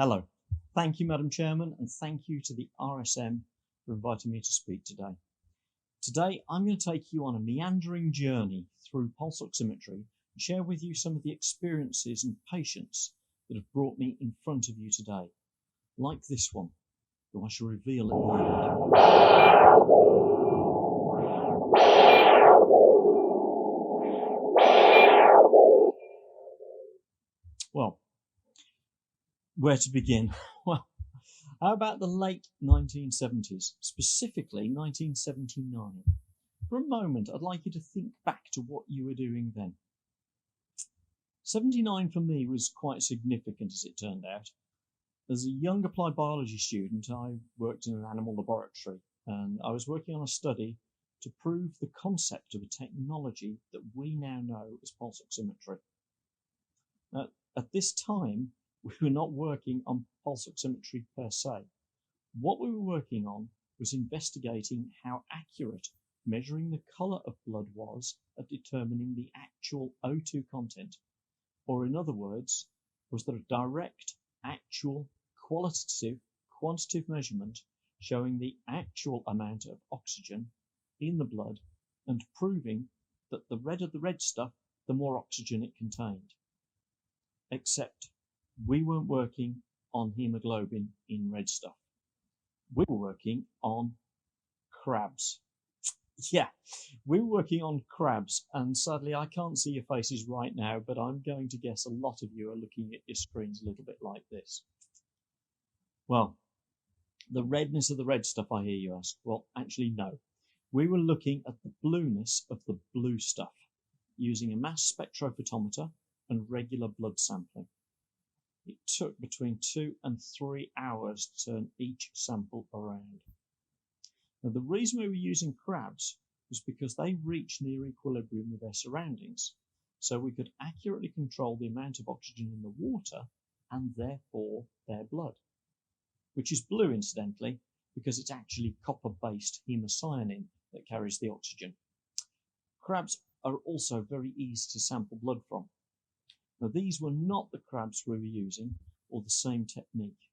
Hello. Thank you, Madam Chairman, and thank you to the RSM for inviting me to speak today. Today, I'm going to take you on a meandering journey through pulse oximetry and share with you some of the experiences and patients that have brought me in front of you today, like this one, who I shall reveal at the end. Well, where to begin? Well, how about the late 1970s, specifically 1979? For a moment, I'd like you to think back to what you were doing then. 79 for me was quite significant, as it turned out. As a young applied biology student, I worked in an animal laboratory, and I was working on a study to prove the concept of a technology that we now know as pulse oximetry. Now, at this time, we were not working on pulse oximetry per se. What we were working on was investigating how accurate measuring the colour of blood was at determining the actual O2 content, or in other words, was there a direct, actual, quantitative measurement showing the actual amount of oxygen in the blood and proving that the redder the red stuff, the more oxygen it contained. Except we weren't working on hemoglobin in red stuff. We were working on crabs. Yeah, we were working on crabs, and sadly I can't see your faces right now, but I'm going to guess a lot of you are looking at your screens a little bit like this. Well, the redness of the red stuff, I hear you ask. Well, actually no. We were looking at the blueness of the blue stuff using a mass spectrophotometer and regular blood sampling. It took between 2 and 3 hours to turn each sample around. Now, the reason we were using crabs was because they reached near equilibrium with their surroundings, so we could accurately control the amount of oxygen in the water and therefore their blood, which is blue incidentally because it's actually copper-based hemocyanin that carries the oxygen. Crabs are also very easy to sample blood from. Now, these were not the crabs we were using or the same technique.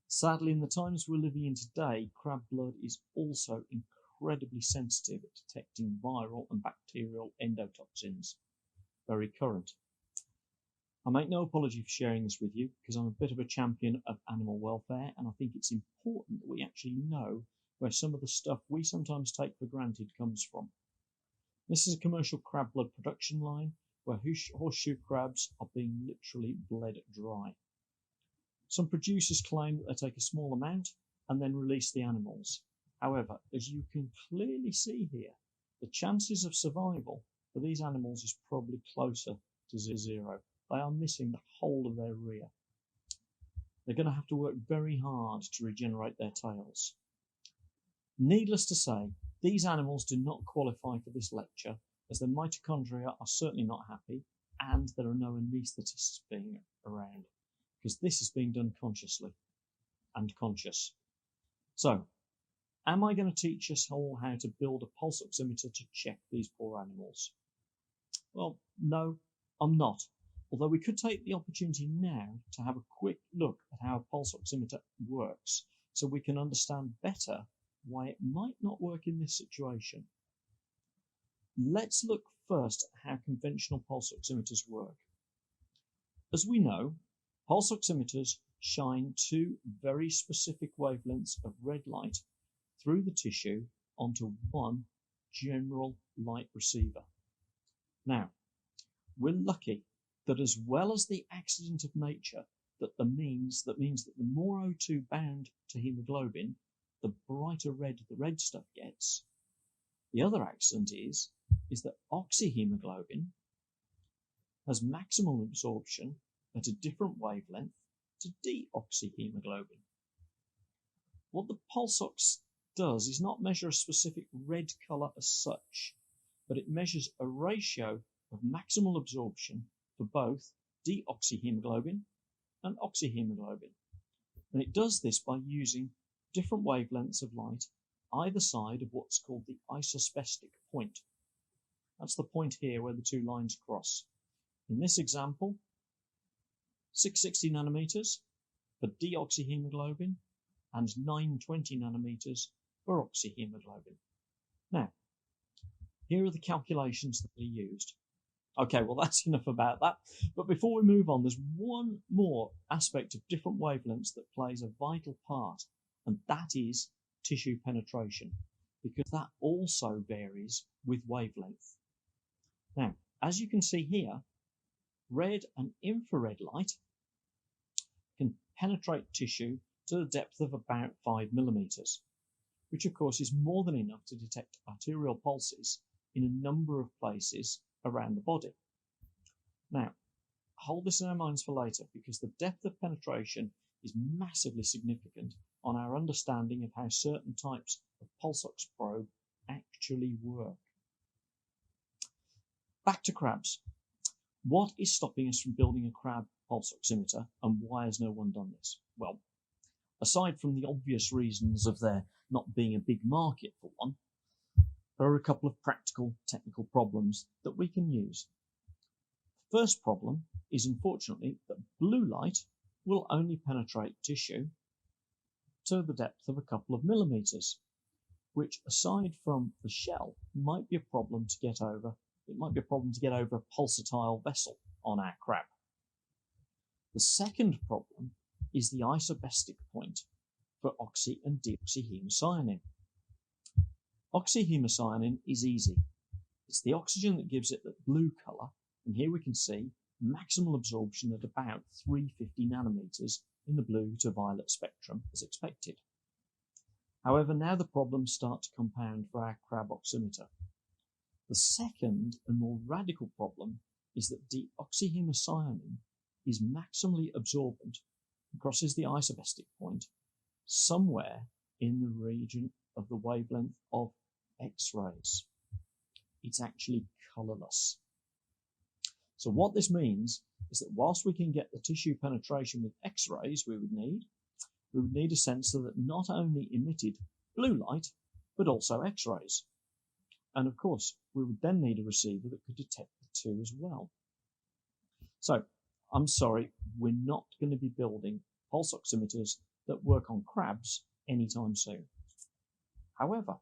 Sadly, in the times we're living in today, crab blood is also incredibly sensitive at detecting viral and bacterial endotoxins. Very current. I make no apology for sharing this with you because I'm a bit of a champion of animal welfare, and I think it's important that we actually know where some of the stuff we sometimes take for granted comes from. This is a commercial crab blood production line where horseshoe crabs are being literally bled dry. Some producers claim that they take a small amount and then release the animals. However, as you can clearly see here, the chances of survival for these animals is probably closer to zero. They are missing the whole of their rear. They're going to have to work very hard to regenerate their tails. Needless to say, these animals do not qualify for this lecture, as their mitochondria are certainly not happy and there are no anaesthetists being around, because this is being done consciously and conscious. So, am I going to teach us all how to build a pulse oximeter to check these poor animals? Well, no, I'm not. Although we could take the opportunity now to have a quick look at how a pulse oximeter works so we can understand better why it might not work in this situation. Let's look first at how conventional pulse oximeters work. As we know, pulse oximeters shine two very specific wavelengths of red light through the tissue onto one general light receiver. Now, we're lucky that as well as the accident of nature that means that the more O2 bound to hemoglobin, the brighter red the red stuff gets. The other accident is that oxyhemoglobin has maximal absorption at a different wavelength to deoxyhemoglobin. What the pulse ox does is not measure a specific red colour as such, but it measures a ratio of maximal absorption for both deoxyhemoglobin and oxyhemoglobin. And it does this by using different wavelengths of light either side of what's called the isobastic point. That's the point here where the two lines cross. In this example, 660 nanometers for deoxyhemoglobin and 920 nanometers for oxyhemoglobin. Now, here are the calculations that are used. Okay, well that's enough about that. But before we move on, there's one more aspect of different wavelengths that plays a vital part, and that is tissue penetration, because that also varies with wavelength. Now, as you can see here, red and infrared light can penetrate tissue to the depth of about 5 millimeters, which of course is more than enough to detect arterial pulses in a number of places around the body. Now, hold this in our minds for later, because the depth of penetration is massively significant on our understanding of how certain types of pulse ox probe actually work. Back to crabs. What is stopping us from building a crab pulse oximeter, and why has no one done this? Well, aside from the obvious reasons of there not being a big market for one, there are a couple of practical technical problems that we can use. The first problem is, unfortunately, that blue light will only penetrate tissue to the depth of a couple of millimeters, which, aside from the shell, might be a problem to get over. It might be a problem to get over a pulsatile vessel on our crab. The second problem is the isobastic point for oxy and deoxyhemocyanin. Oxyhemocyanin is easy. It's the oxygen that gives it that blue colour, and here we can see maximal absorption at about 350 nanometers in the blue to violet spectrum as expected. However, now the problems start to compound for our crab oximeter. The second and more radical problem is that deoxyhemocyanin is maximally absorbent and crosses the isobastic point somewhere in the region of the wavelength of X-rays. It's actually colourless. So what this means is that whilst we can get the tissue penetration with X-rays we would need a sensor that not only emitted blue light, but also X-rays. And of course, we would then need a receiver that could detect the two as well. So, I'm sorry, we're not going to be building pulse oximeters that work on crabs anytime soon. However,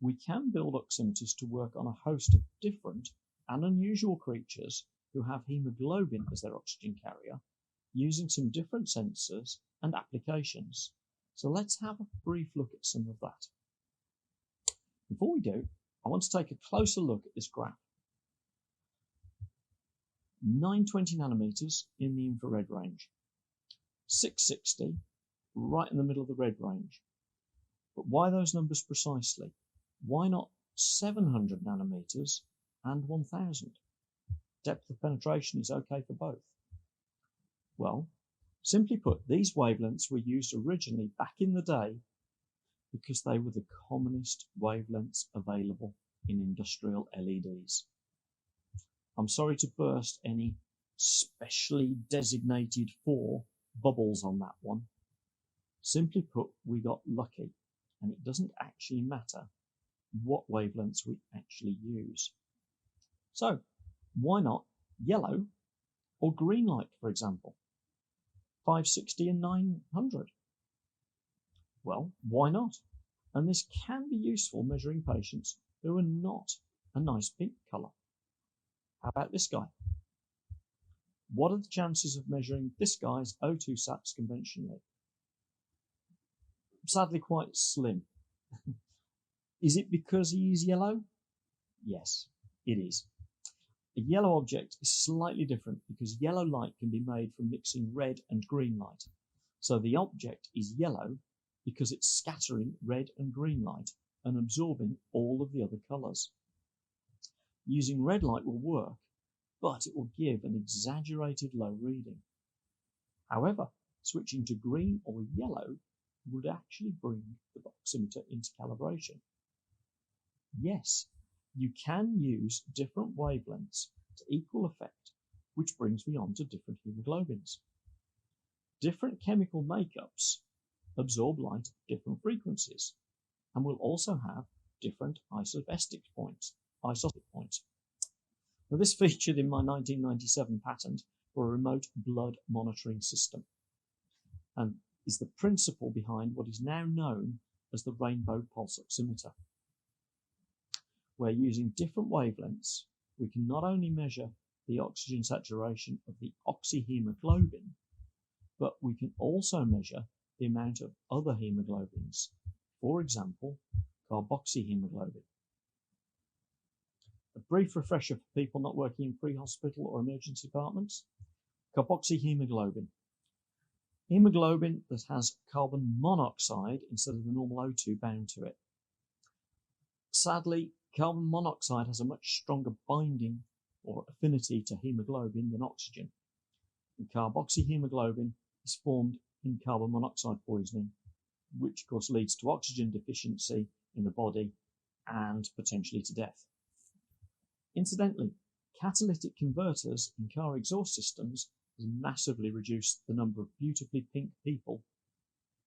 we can build oximeters to work on a host of different and unusual creatures who have hemoglobin as their oxygen carrier, using some different sensors and applications. So let's have a brief look at some of that. Before we do, I want to take a closer look at this graph. 920 nanometers in the infrared range, 660 right in the middle of the red range. But why those numbers precisely? Why not 700 nanometers and 1000? Depth of penetration is okay for both. Well, simply put, these wavelengths were used originally back in the day because they were the commonest wavelengths available in industrial LEDs. I'm sorry to burst any specially designated for bubbles on that one. Simply put, we got lucky, and it doesn't actually matter what wavelengths we actually use. So, why not yellow or green light, for example? 560 and 900. Well, why not? And this can be useful measuring patients who are not a nice pink colour. How about this guy? What are the chances of measuring this guy's O2 sats conventionally? Sadly, quite slim. Is it because he is yellow? Yes, it is. A yellow object is slightly different because yellow light can be made from mixing red and green light. So the object is yellow because it's scattering red and green light and absorbing all of the other colours. Using red light will work, but it will give an exaggerated low reading. However, switching to green or yellow would actually bring the oximeter into calibration. Yes, you can use different wavelengths to equal effect, which brings me on to different hemoglobins. Different chemical makeups absorb light at different frequencies and will also have different isobastic points. Now, this featured in my 1997 patent for a remote blood monitoring system, and is the principle behind what is now known as the rainbow pulse oximeter, where using different wavelengths we can not only measure the oxygen saturation of the oxyhemoglobin, but we can also measure the amount of other hemoglobins, for example, carboxyhemoglobin. A brief refresher for people not working in pre-hospital or emergency departments. Carboxyhemoglobin. Hemoglobin that has carbon monoxide instead of the normal O2 bound to it. Sadly, carbon monoxide has a much stronger binding or affinity to hemoglobin than oxygen. And carboxyhemoglobin is formed in carbon monoxide poisoning, which of course leads to oxygen deficiency in the body and potentially to death. Incidentally, catalytic converters in car exhaust systems has massively reduced the number of beautifully pink people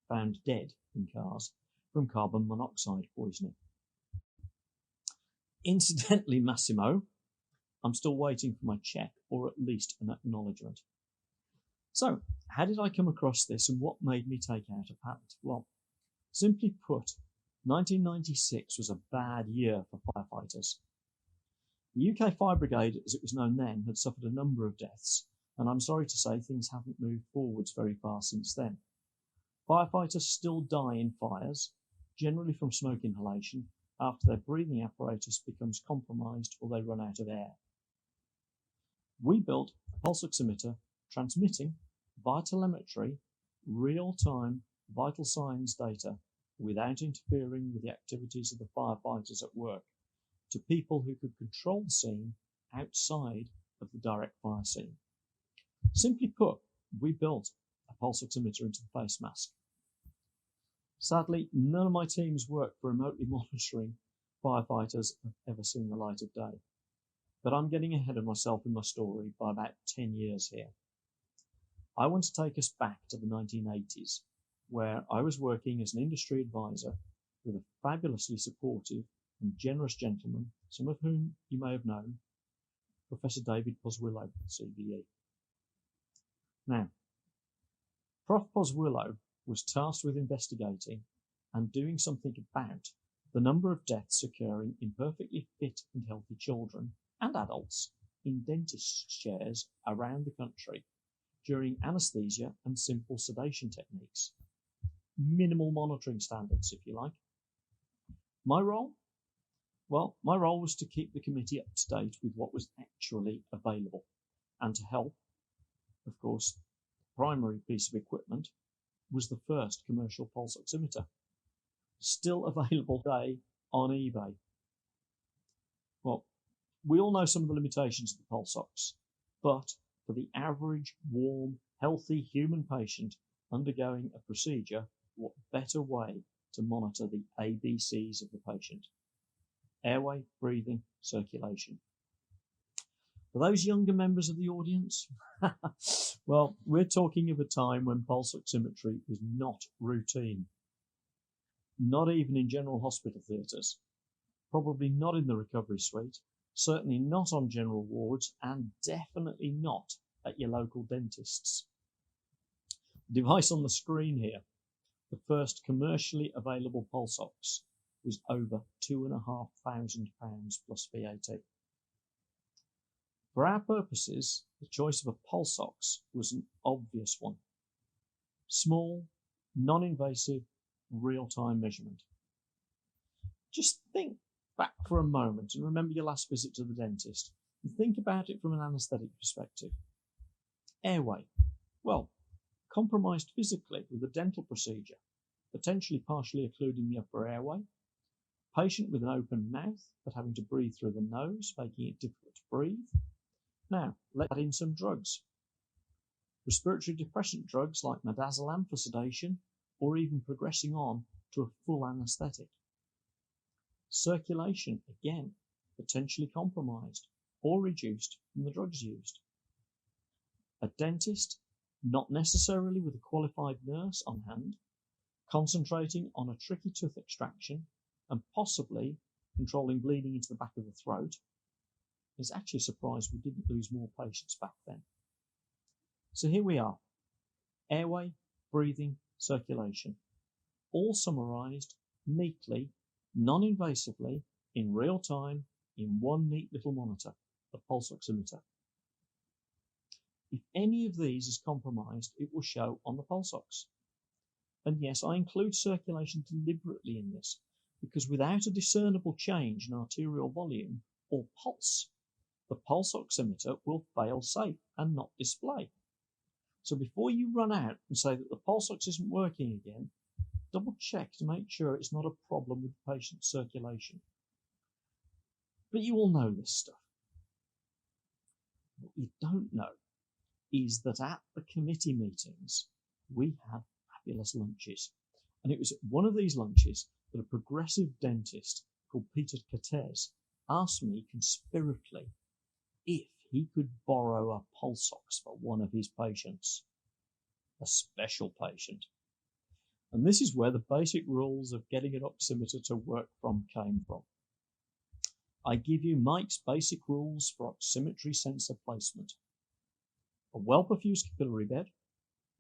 found dead in cars from carbon monoxide poisoning. Incidentally, Massimo, I'm still waiting for my check or at least an acknowledgement. So, how did I come across this and what made me take out a patent? Well, simply put, 1996 was a bad year for firefighters. The UK Fire Brigade, as it was known then, had suffered a number of deaths, and I'm sorry to say things haven't moved forwards very far since then. Firefighters still die in fires, generally from smoke inhalation, after their breathing apparatus becomes compromised or they run out of air. We built a pulse oximeter transmitting via telemetry real-time vital signs data without interfering with the activities of the firefighters at work to people who could control the scene outside of the direct fire scene. Simply put, we built a pulse oximeter into the face mask. Sadly, none of my team's work for remotely monitoring firefighters have ever seen the light of day. But I'm getting ahead of myself in my story by about 10 years here. I want to take us back to the 1980s, where I was working as an industry advisor with a fabulously supportive and generous gentleman, some of whom you may have known, Professor David Pozzillo, CBE. Now, Prof. Pozzillo was tasked with investigating and doing something about the number of deaths occurring in perfectly fit and healthy children and adults in dentist chairs around the country during anaesthesia and simple sedation techniques. Minimal monitoring standards, if you like. My role? Well, my role was to keep the committee up to date with what was actually available and to help. Of course, the primary piece of equipment was the first commercial pulse oximeter, still available today on eBay. Well, we all know some of the limitations of the pulse ox, but for the average, warm, healthy human patient undergoing a procedure, what better way to monitor the ABCs of the patient? Airway, breathing, circulation. For those younger members of the audience, well, we're talking of a time when pulse oximetry was not routine. Not even in general hospital theatres, probably not in the recovery suite, certainly not on general wards, and definitely not at your local dentists. The device on the screen here, the first commercially available pulse ox, was over £2,500 plus VAT. For our purposes, the choice of a pulse ox was an obvious one. Small, non-invasive, real-time measurement. Just think back for a moment and remember your last visit to the dentist and think about it from an anaesthetic perspective. Airway. Well, compromised physically with a dental procedure, potentially partially occluding the upper airway, patient with an open mouth but having to breathe through the nose, making it difficult to breathe. Now, let in some drugs. Respiratory depressant drugs like midazolam for sedation, or even progressing on to a full anaesthetic. Circulation, again, potentially compromised or reduced from the drugs used. A dentist, not necessarily with a qualified nurse on hand, concentrating on a tricky tooth extraction and possibly controlling bleeding into the back of the throat. It's actually a surprise we didn't lose more patients back then. So here we are, airway, breathing, circulation, all summarised neatly, non-invasively, in real time, in one neat little monitor, the pulse oximeter. If any of these is compromised, it will show on the pulse ox. And yes, I include circulation deliberately in this, because without a discernible change in arterial volume or pulse, the pulse oximeter will fail safe and not display. So before you run out and say that the pulse ox isn't working again, double check to make sure it's not a problem with the patient's circulation. But you all know this stuff. What you don't know is that at the committee meetings, we have fabulous lunches. And it was at one of these lunches that a progressive dentist called Peter Cortez asked me conspirately if he could borrow a pulse ox for one of his patients, a special patient. And this is where the basic rules of getting an oximeter to work came from. I give you Mike's basic rules for oximetry sensor placement. A well-perfused capillary bed,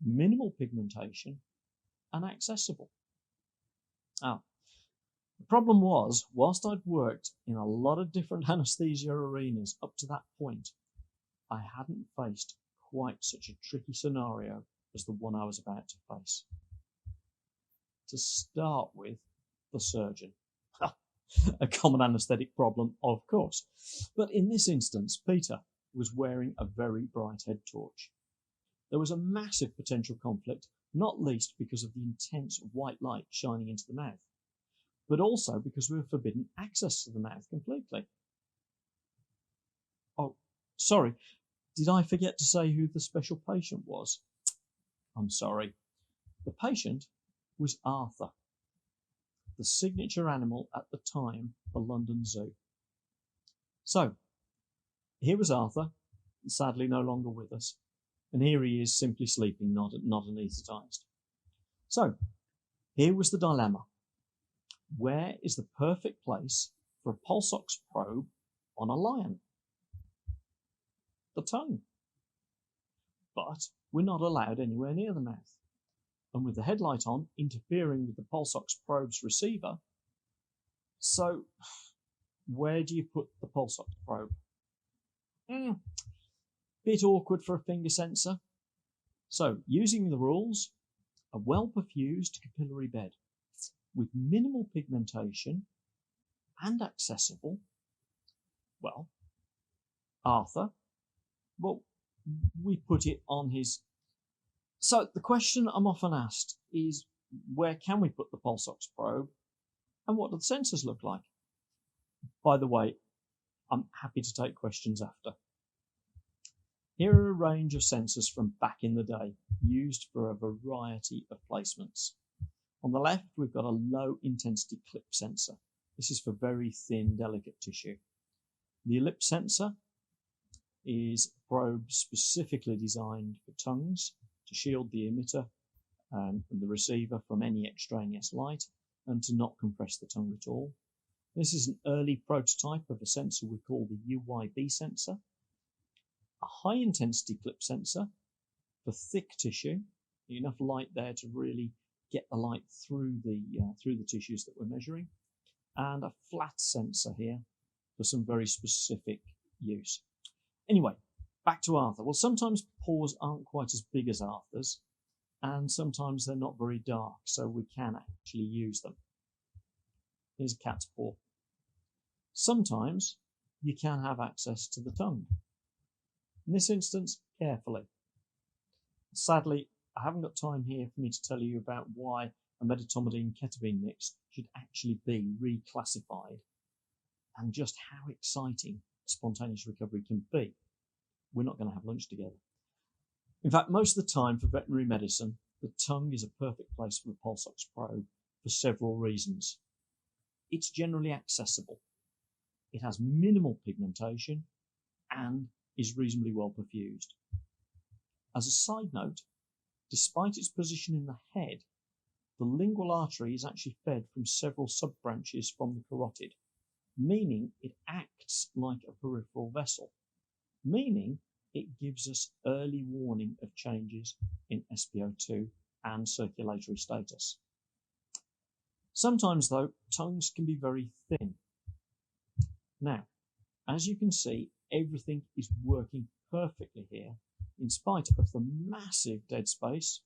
minimal pigmentation, and accessible. Now, the problem was, whilst I'd worked in a lot of different anaesthesia arenas up to that point, I hadn't faced quite such a tricky scenario as the one I was about to face. To start with, the surgeon. A common anaesthetic problem, of course. But in this instance, Peter was wearing a very bright head torch. There was a massive potential conflict, not least because of the intense white light shining into the mouth, but also because we were forbidden access to the mouth completely. Oh, sorry, did I forget to say who the special patient was? I'm sorry. The patient was Arthur, the signature animal at the time for London Zoo. So, here was Arthur, sadly no longer with us, and here he is simply sleeping, not anaesthetised. So, here was the dilemma. Where is the perfect place for a pulse ox probe on a lion? The tongue. But we're not allowed anywhere near the mouth. And with the headlight on, interfering with the pulse ox probe's receiver. So, where do you put the pulse ox probe? Bit awkward for a finger sensor. So, using the rules, a well-perfused capillary bed with minimal pigmentation and accessible. Well, Arthur, well, we put it on his. So the question I'm often asked is, where can we put the pulse ox probe and what do the sensors look like? By the way, I'm happy to take questions after. Here are a range of sensors from back in the day, used for a variety of placements. On the left, we've got a low intensity clip sensor. This is for very thin, delicate tissue. The ellipse sensor is a probe specifically designed for tongues to shield the emitter and the receiver from any extraneous light and to not compress the tongue at all. This is an early prototype of a sensor we call the UWB sensor. A high intensity clip sensor for thick tissue, enough light there to really get the light through the tissues that we're measuring, and a flat sensor here for some very specific use. Anyway, back to Arthur. Well, sometimes paws aren't quite as big as Arthur's, and sometimes they're not very dark, so we can actually use them. Here's a cat's paw. Sometimes you can have access to the tongue. In this instance, carefully. Sadly, I haven't got time here for me to tell you about why a medetomidine-ketamine mix should actually be reclassified and just how exciting spontaneous recovery can be. We're not going to have lunch together. In fact, most of the time for veterinary medicine, the tongue is a perfect place for the pulse ox probe for several reasons. It's generally accessible. It has minimal pigmentation and is reasonably well perfused. As a side note, despite its position in the head, the lingual artery is actually fed from several sub-branches from the carotid, meaning it acts like a peripheral vessel, meaning it gives us early warning of changes in SpO2 and circulatory status. Sometimes, though, tongues can be very thin. Now, as you can see, everything is working perfectly here, in spite of the massive dead space,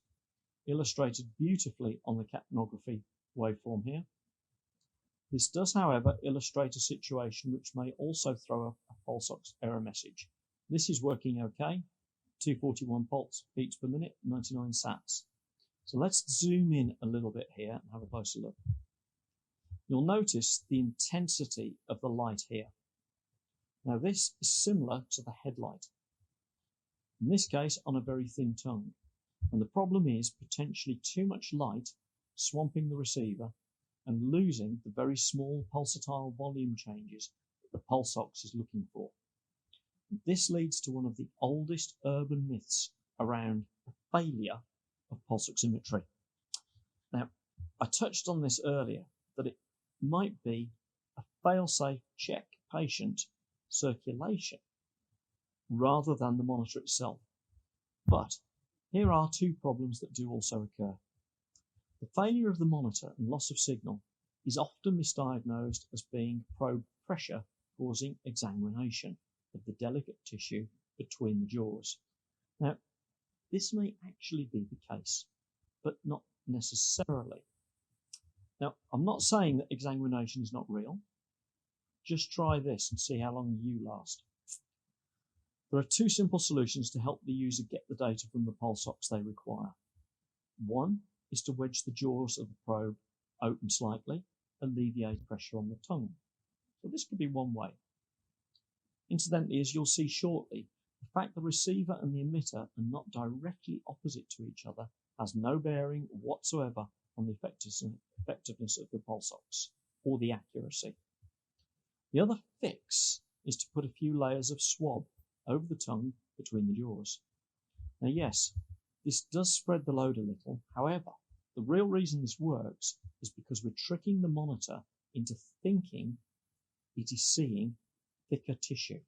illustrated beautifully on the capnography waveform here. This does, however, illustrate a situation which may also throw up a pulse ox error message. This is working okay, 241 beats per minute, 99 sats. So let's zoom in a little bit here and have a closer look. You'll notice the intensity of the light here. Now this is similar to the headlight, in this case on a very thin tongue, and the problem is potentially too much light swamping the receiver and losing the very small pulsatile volume changes that the pulse ox is looking for. This leads to one of the oldest urban myths around the failure of pulse oximetry. Now, I touched on this earlier, that it might be a fail-safe check patient circulation rather than the monitor itself. But here are two problems that do also occur. The failure of the monitor and loss of signal is often misdiagnosed as being probe pressure causing exsanguination of the delicate tissue between the jaws. Now, this may actually be the case, but not necessarily. Now, I'm not saying that exsanguination is not real. Just try this and see how long you last. There are two simple solutions to help the user get the data from the pulse ox they require. One is to wedge the jaws of the probe open slightly, alleviate pressure on the tongue. So this could be one way. Incidentally, as you'll see shortly, the fact the receiver and the emitter are not directly opposite to each other has no bearing whatsoever on the effectiveness of the pulse ox or the accuracy. The other fix is to put a few layers of swab over the tongue between the jaws. Now yes, this does spread the load a little. However, the real reason this works is because we're tricking the monitor into thinking it is seeing thicker tissue,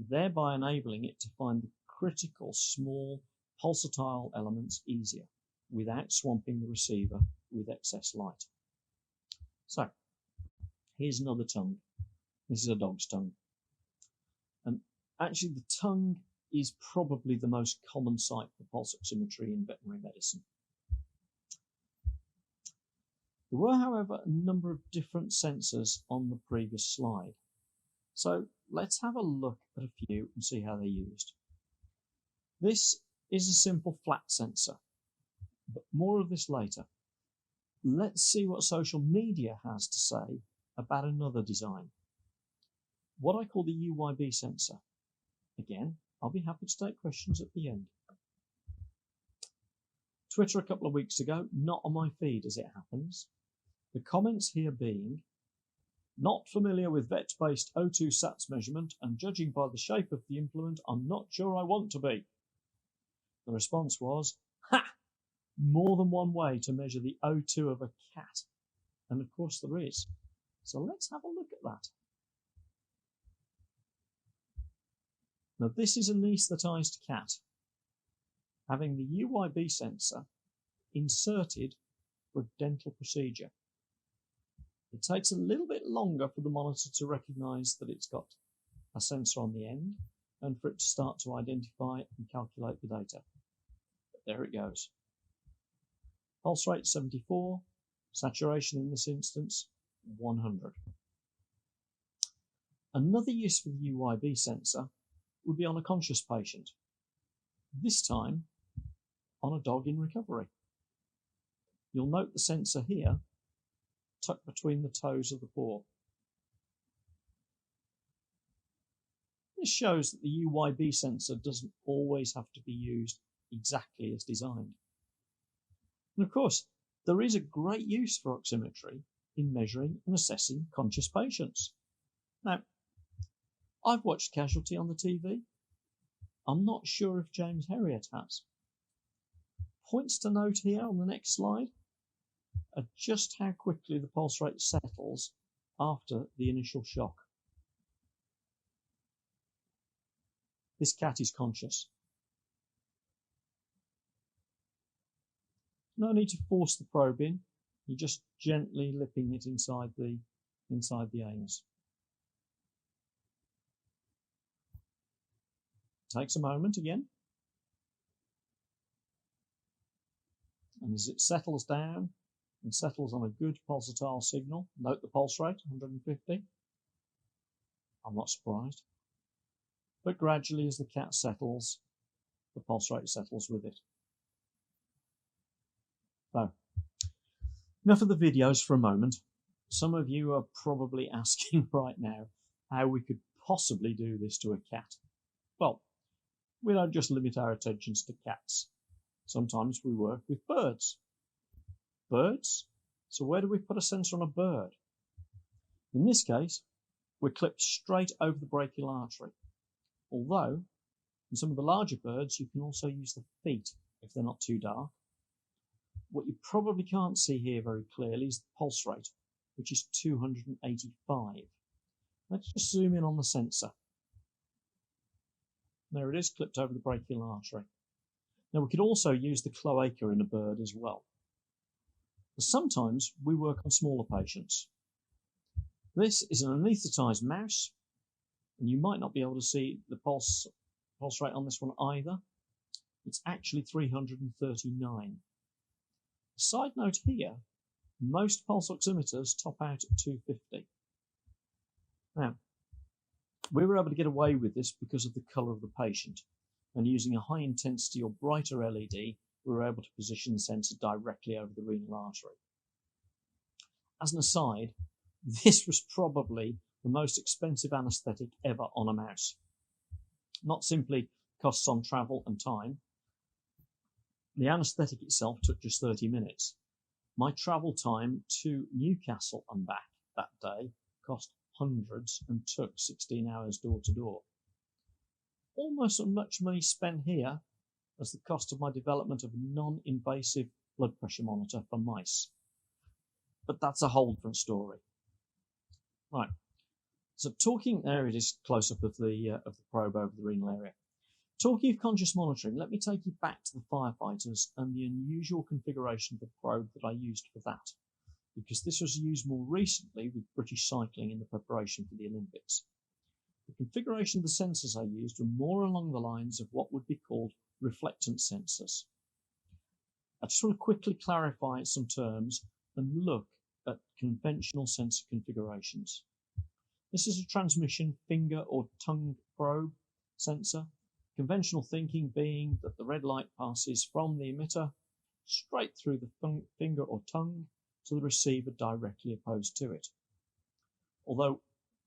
thereby enabling it to find the critical small pulsatile elements easier without swamping the receiver with excess light. So here's another tongue. This is a dog's tongue. And actually the tongue is probably the most common site for pulse oximetry in veterinary medicine. There were, however, a number of different sensors on the previous slide. So let's have a look at a few and see how they're used. This is a simple flat sensor, but more of this later. Let's see what social media has to say about another design, what I call the UWB sensor. Again, I'll be happy to take questions at the end. Twitter a couple of weeks ago, not on my feed as it happens. The comments here being, not familiar with vet-based O2 sats measurement, and judging by the shape of the implement, I'm not sure I want to be. The response was, ha! More than one way to measure the O2 of a cat. And of course there is. So let's have a look at that. Now this is an anaesthetised cat, having the UWB sensor inserted for a dental procedure. It takes a little bit longer for the monitor to recognise that it's got a sensor on the end and for it to start to identify and calculate the data. But there it goes. Pulse rate 74, saturation in this instance 100. Another use for the UWB sensor would be on a conscious patient, this time on a dog in recovery. You'll note the sensor here tucked between the toes of the paw. This shows that the UWB sensor doesn't always have to be used exactly as designed. And of course, there is a great use for oximetry in measuring and assessing conscious patients. Now, I've watched Casualty on the TV. I'm not sure if James Herriot has. Points to note here on the next slide are just how quickly the pulse rate settles after the initial shock. This cat is conscious. No need to force the probe in. You're just gently lipping it inside the anus. Takes a moment again. And as it settles down and settles on a good pulsatile signal, note the pulse rate, 150. I'm not surprised. But gradually as the cat settles, the pulse rate settles with it. So, enough of the videos for a moment. Some of you are probably asking right now how we could possibly do this to a cat. Well, we don't just limit our attentions to cats. Sometimes we work with birds. Birds? So where do we put a sensor on a bird? In this case, we're clipped straight over the brachial artery. Although, in some of the larger birds, you can also use the feet if they're not too dark. What you probably can't see here very clearly is the pulse rate, which is 285. Let's just zoom in on the sensor. There it is, clipped over the brachial artery. Now we could also use the cloaca in a bird as well. But sometimes we work on smaller patients. This is an anaesthetised mouse, and you might not be able to see the pulse rate on this one either. It's actually 339. A side note here, most pulse oximeters top out at 250. Now, we were able to get away with this because of the colour of the patient, and using a high intensity or brighter LED, we were able to position the sensor directly over the renal artery. As an aside, this was probably the most expensive anaesthetic ever on a mouse. Not simply costs on travel and time. The anaesthetic itself took just 30 minutes. My travel time to Newcastle and back that day cost hundreds and took 16 hours door to door. Almost as much money spent here as the cost of my development of a non-invasive blood pressure monitor for mice. But that's a whole different story. Right, so there it is, close-up of the probe over the renal area. Talking of conscious monitoring, let me take you back to the Firefighters and the unusual configuration of the probe that I used for that, because this was used more recently with British cycling in the preparation for the Olympics. The configuration of the sensors I used were more along the lines of what would be called reflectance sensors. I just want to quickly clarify some terms and look at conventional sensor configurations. This is a transmission finger or tongue probe sensor. Conventional thinking being that the red light passes from the emitter straight through the finger or tongue to the receiver directly opposed to it. Although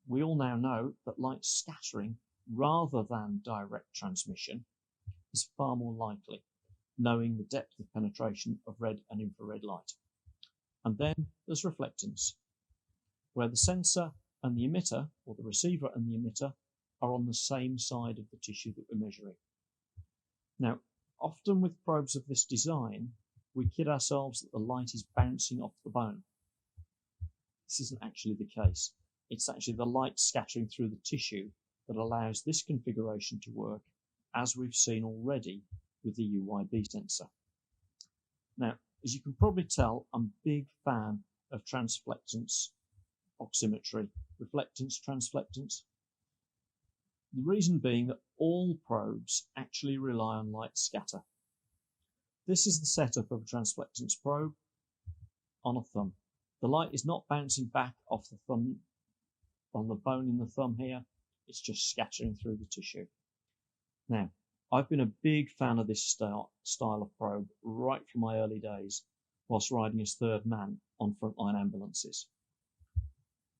we all now know that light scattering rather than direct transmission is far more likely, knowing the depth of penetration of red and infrared light. And then there's reflectance, where the sensor and the emitter, or the receiver and the emitter, are on the same side of the tissue that we're measuring. Now, often with probes of this design, we kid ourselves that the light is bouncing off the bone. This isn't actually the case. It's actually the light scattering through the tissue that allows this configuration to work, as we've seen already with the UWB sensor. Now, as you can probably tell, I'm a big fan of transflectance oximetry, reflectance, transflectance. The reason being that all probes actually rely on light scatter. This is the setup of a transflectance probe on a thumb. The light is not bouncing back off the thumb, on the bone in the thumb here, it's just scattering through the tissue. Now, I've been a big fan of this style of probe right from my early days, whilst riding as third man on frontline ambulances.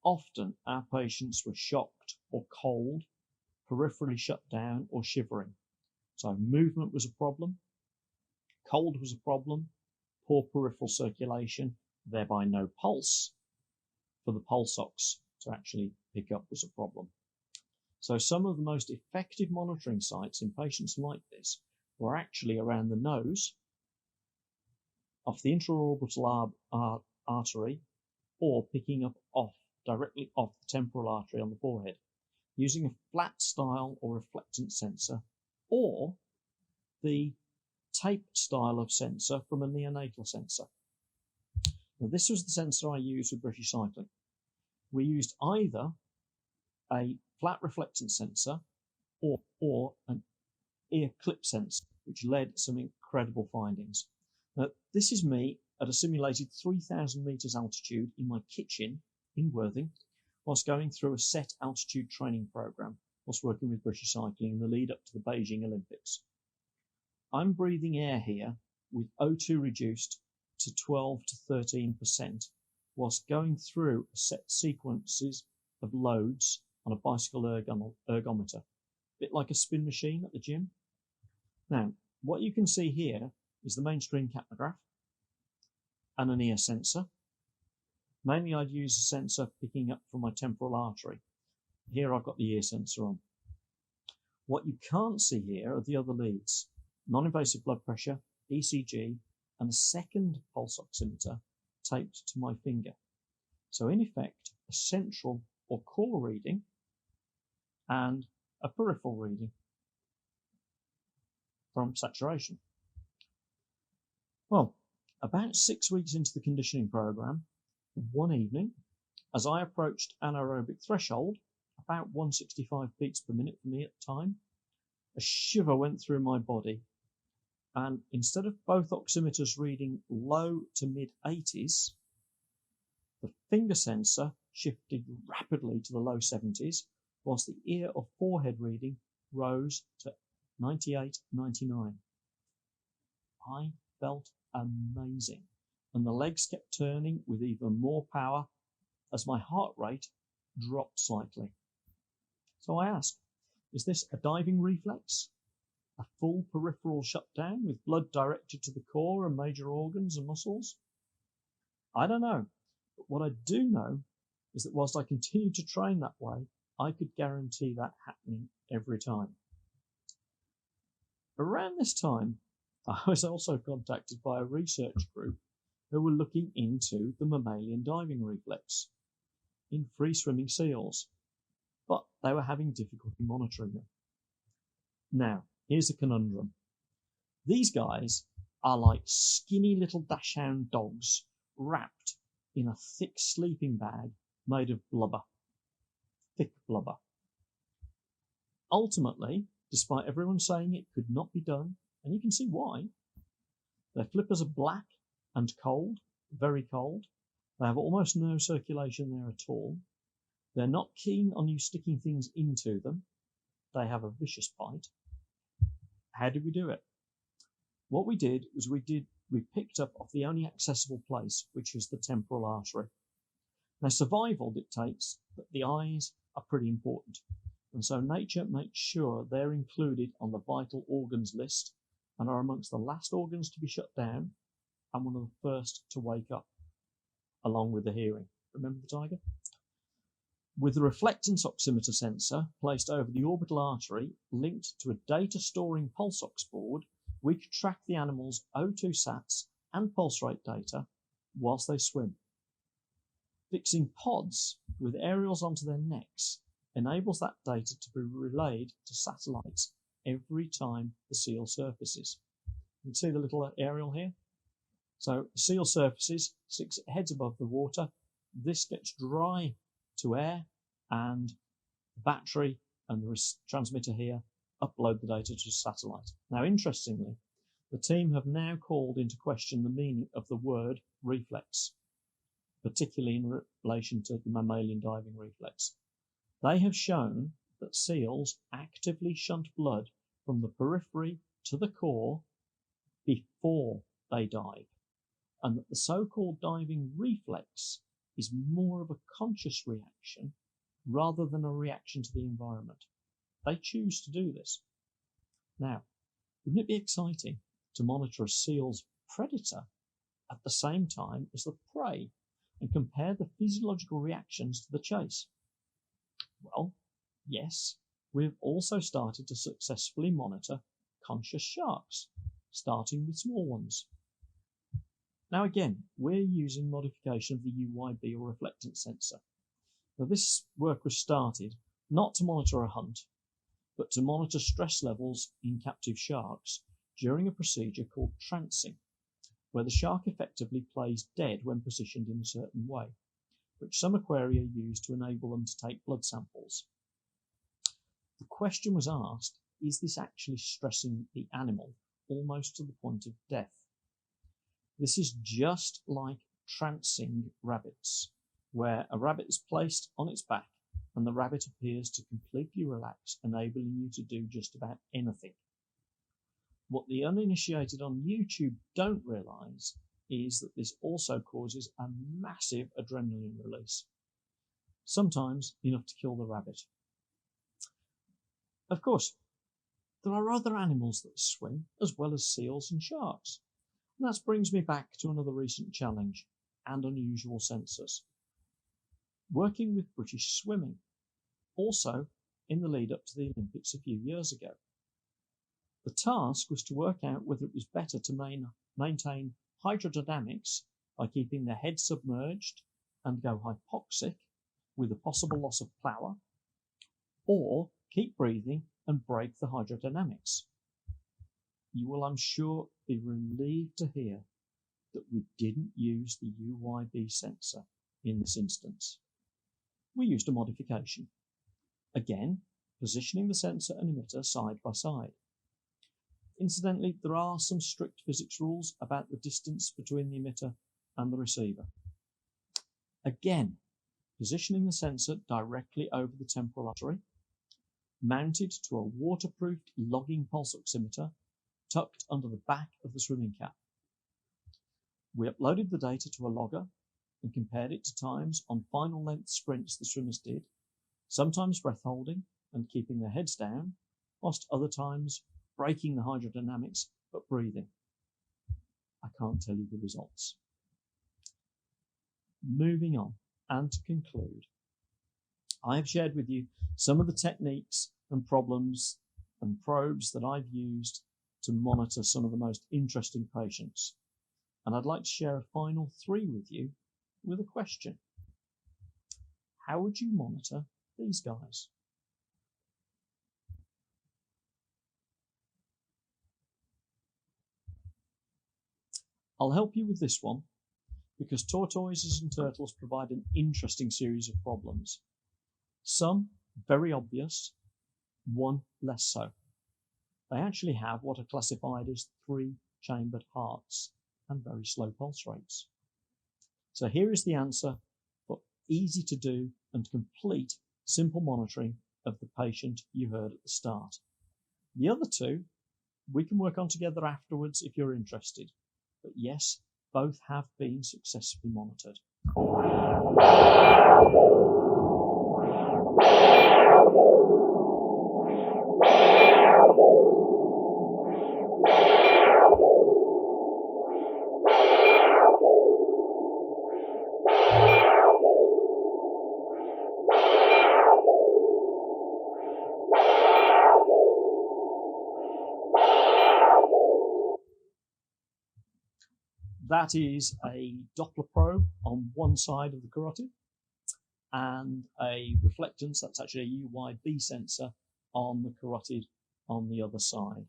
Often our patients were shocked or cold, peripherally shut down or shivering. So movement was a problem, cold was a problem, poor peripheral circulation, thereby no pulse for the pulse ox to actually pick up was a problem. So some of the most effective monitoring sites in patients like this were actually around the nose, off the intraorbital artery, or picking up directly off the temporal artery on the forehead. using a flat style or reflectance sensor, or the tape style of sensor from a neonatal sensor. Now, this was the sensor I used with British Cycling. We used either a flat reflectance sensor or an ear clip sensor, which led to some incredible findings. Now, this is me at a simulated 3,000 meters altitude in my kitchen in Worthing, whilst going through a set altitude training program, whilst working with British Cycling in the lead up to the Beijing Olympics. I'm breathing air here with O2 reduced to 12 to 13%, whilst going through a set sequences of loads on a bicycle ergometer, a bit like a spin machine at the gym. Now, what you can see here is the mainstream capnograph and an ear sensor. Mainly I'd use a sensor picking up from my temporal artery. Here I've got the ear sensor on. What you can't see here are the other leads: non-invasive blood pressure, ECG, and a second pulse oximeter taped to my finger. So in effect, a central or core reading and a peripheral reading from saturation. Well, about 6 weeks into the conditioning program, one evening, as I approached anaerobic threshold, about 165 beats per minute for me at the time, a shiver went through my body, and instead of both oximeters reading low to mid 80s, the finger sensor shifted rapidly to the low 70s, whilst the ear or forehead reading rose to 98, 99. I felt amazing, and the legs kept turning with even more power as my heart rate dropped slightly. So I asked, is this a diving reflex? A full peripheral shutdown with blood directed to the core and major organs and muscles? I don't know, but what I do know is that whilst I continued to train that way, I could guarantee that happening every time. Around this time, I was also contacted by a research group who were looking into the mammalian diving reflex in free-swimming seals, but they were having difficulty monitoring them. Now, here's a conundrum. These guys are like skinny little dachshund dogs wrapped in a thick sleeping bag made of blubber, thick blubber. Ultimately, despite everyone saying it could not be done, and you can see why, their flippers are black and cold, very cold. They have almost no circulation there at all. They're not keen on you sticking things into them. They have a vicious bite. How did we do it? What we did was we picked up off the only accessible place, which is the temporal artery. Now, survival dictates that the eyes are pretty important, and so nature makes sure they're included on the vital organs list and are amongst the last organs to be shut down and one of the first to wake up, along with the hearing. Remember the tiger? With the reflectance oximeter sensor placed over the orbital artery linked to a data storing pulse ox board, we could track the animal's O2 sats and pulse rate data whilst they swim. Fixing pods with aerials onto their necks enables that data to be relayed to satellites every time the seal surfaces. You can see the little aerial here. So the seal surfaces, 6 heads above the water. This gets dry to air, and the battery and the transmitter here upload the data to satellite. Now, interestingly, the team have now called into question the meaning of the word reflex, particularly in relation to the mammalian diving reflex. They have shown that seals actively shunt blood from the periphery to the core before they dive, and that the so-called diving reflex is more of a conscious reaction rather than a reaction to the environment. They choose to do this. Now, wouldn't it be exciting to monitor a seal's predator at the same time as the prey and compare the physiological reactions to the chase? Well, yes, we've also started to successfully monitor conscious sharks, starting with small ones. Now again, we're using modification of the UWB or reflectance sensor. Now this work was started not to monitor a hunt, but to monitor stress levels in captive sharks during a procedure called trancing, where the shark effectively plays dead when positioned in a certain way, which some aquaria use to enable them to take blood samples. The question was asked, is this actually stressing the animal almost to the point of death? This is just like trancing rabbits, where a rabbit is placed on its back and the rabbit appears to completely relax, enabling you to do just about anything. What the uninitiated on YouTube don't realise is that this also causes a massive adrenaline release, sometimes enough to kill the rabbit. Of course, there are other animals that swim, as well as seals and sharks. And that brings me back to another recent challenge and unusual sensors. Working with British swimming, also in the lead up to the Olympics a few years ago. The task was to work out whether it was better to maintain hydrodynamics by keeping the head submerged and go hypoxic with a possible loss of power, or keep breathing and break the hydrodynamics. You will, I'm sure, be relieved to hear that we didn't use the UWB sensor in this instance. We used a modification. Again, positioning the sensor and emitter side by side. Incidentally, there are some strict physics rules about the distance between the emitter and the receiver. Again, positioning the sensor directly over the temporal artery, mounted to a waterproofed logging pulse oximeter tucked under the back of the swimming cap. We uploaded the data to a logger and compared it to times on final length sprints the swimmers did, sometimes breath holding and keeping their heads down, whilst other times breaking the hydrodynamics but breathing. I can't tell you the results. Moving on, and to conclude, I have shared with you some of the techniques and problems and probes that I've used to monitor some of the most interesting patients. And I'd like to share a final 3 with you with a question. How would you monitor these guys? I'll help you with this one because tortoises and turtles provide an interesting series of problems. Some very obvious, one less so. They actually have what are classified as 3-chambered hearts and very slow pulse rates. So here is the answer for easy to do and complete simple monitoring of the patient you heard at the start. The other 2 we can work on together afterwards if you're interested. But yes, both have been successfully monitored. That is a Doppler probe on one side of the carotid and a reflectance, that's actually a UWB sensor on the carotid on the other side.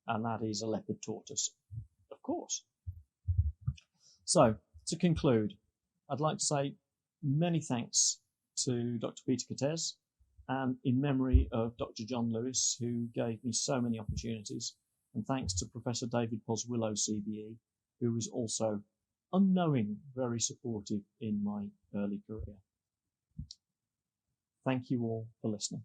And that is a Leopard Tortoise, of course. So, to conclude, I'd like to say many thanks to Dr. Peter Cortez and in memory of Dr. John Lewis, who gave me so many opportunities, and thanks to Professor David Poswillow, CBE, who was also unknowing very supportive in my early career. Thank you all for listening.